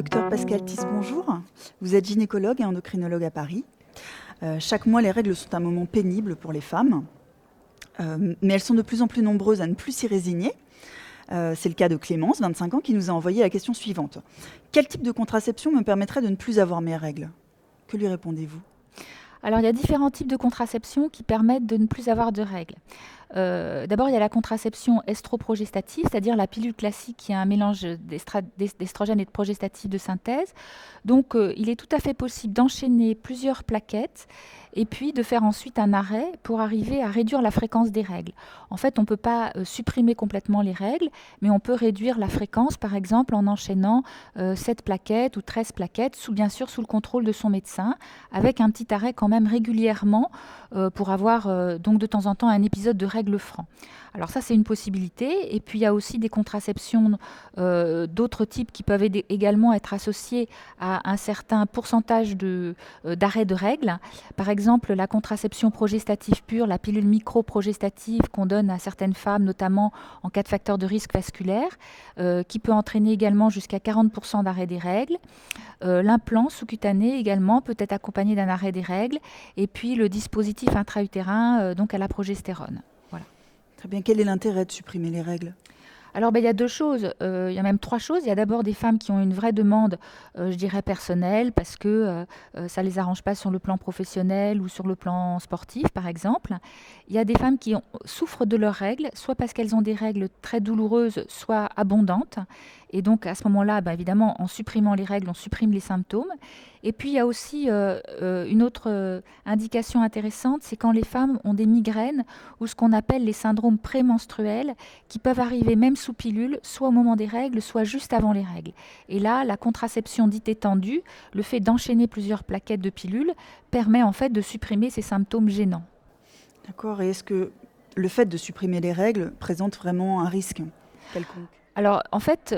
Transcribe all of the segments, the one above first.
Docteur Pascal Thys, bonjour. Vous êtes gynécologue et endocrinologue à Paris. Chaque mois, les règles sont un moment pénible pour les femmes, mais elles sont de plus en plus nombreuses à ne plus s'y résigner. C'est le cas de Clémence, 25 ans, qui nous a envoyé la question suivante. Quel type de contraception me permettrait de ne plus avoir mes règles? Que lui répondez-vous? Alors, il y a différents types de contraception qui permettent de ne plus avoir de règles. D'abord, il y a la contraception estroprogestative, c'est-à-dire la pilule classique qui est un mélange d'estrogène et de progestatif de synthèse. Donc, il est tout à fait possible d'enchaîner plusieurs plaquettes et puis de faire ensuite un arrêt pour arriver à réduire la fréquence des règles. En fait, on ne peut pas supprimer complètement les règles, mais on peut réduire la fréquence, par exemple, en enchaînant 7 plaquettes ou 13 plaquettes, bien sûr sous le contrôle de son médecin, avec un petit arrêt quand même régulièrement pour avoir donc de temps en temps un épisode de règles franc. Alors ça, c'est une possibilité. Et puis, il y a aussi des contraceptions d'autres types qui peuvent également être associées à un certain pourcentage d'arrêt de règles. Par exemple, la contraception progestative pure, la pilule micro-progestative qu'on donne à certaines femmes, notamment en cas de facteur de risque vasculaire, qui peut entraîner également jusqu'à 40% d'arrêt des règles. L'implant sous-cutané également peut être accompagné d'un arrêt des règles. Et puis, le dispositif intra-utérin, donc à la progestérone. Voilà. Très bien. Quel est l'intérêt de supprimer les règles? Alors, il y a 2 choses, il y a même 3 choses. Il y a d'abord des femmes qui ont une vraie demande, je dirais personnelle, parce que ça ne les arrange pas sur le plan professionnel ou sur le plan sportif, par exemple. Il y a des femmes qui souffrent de leurs règles, soit parce qu'elles ont des règles très douloureuses, soit abondantes. Et donc, à ce moment-là, évidemment, en supprimant les règles, on supprime les symptômes. Et puis, il y a aussi une autre indication intéressante, c'est quand les femmes ont des migraines ou ce qu'on appelle les syndromes prémenstruels, qui peuvent arriver même sous pilule, soit au moment des règles, soit juste avant les règles. Et là, la contraception dite étendue, le fait d'enchaîner plusieurs plaquettes de pilules, permet en fait de supprimer ces symptômes gênants. D'accord. Et est-ce que le fait de supprimer les règles présente vraiment un risque quelconque? Alors, en fait,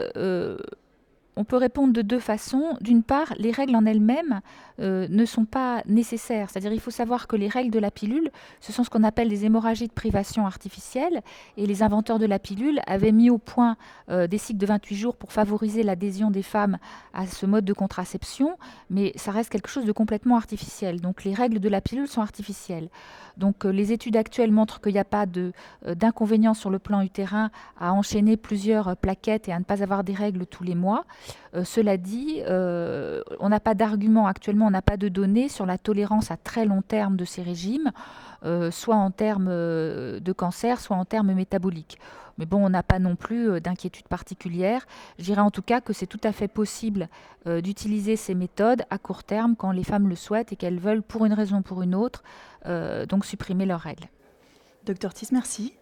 on peut répondre de 2 façons. D'une part, les règles en elles-mêmes ne sont pas nécessaires. C'est-à-dire il faut savoir que les règles de la pilule, ce sont ce qu'on appelle des hémorragies de privation artificielle. Et les inventeurs de la pilule avaient mis au point des cycles de 28 jours pour favoriser l'adhésion des femmes à ce mode de contraception. Mais ça reste quelque chose de complètement artificiel. Donc les règles de la pilule sont artificielles. Donc les études actuelles montrent qu'il n'y a pas d'inconvénient sur le plan utérin à enchaîner plusieurs plaquettes et à ne pas avoir des règles tous les mois. Cela dit, on n'a pas d'argument actuellement, on n'a pas de données sur la tolérance à très long terme de ces régimes, soit en termes de cancer, soit en termes métaboliques. Mais bon, on n'a pas non plus d'inquiétude particulière. Je dirais en tout cas que c'est tout à fait possible d'utiliser ces méthodes à court terme quand les femmes le souhaitent et qu'elles veulent, pour une raison ou pour une autre, donc supprimer leurs règles. Docteur Thys, merci.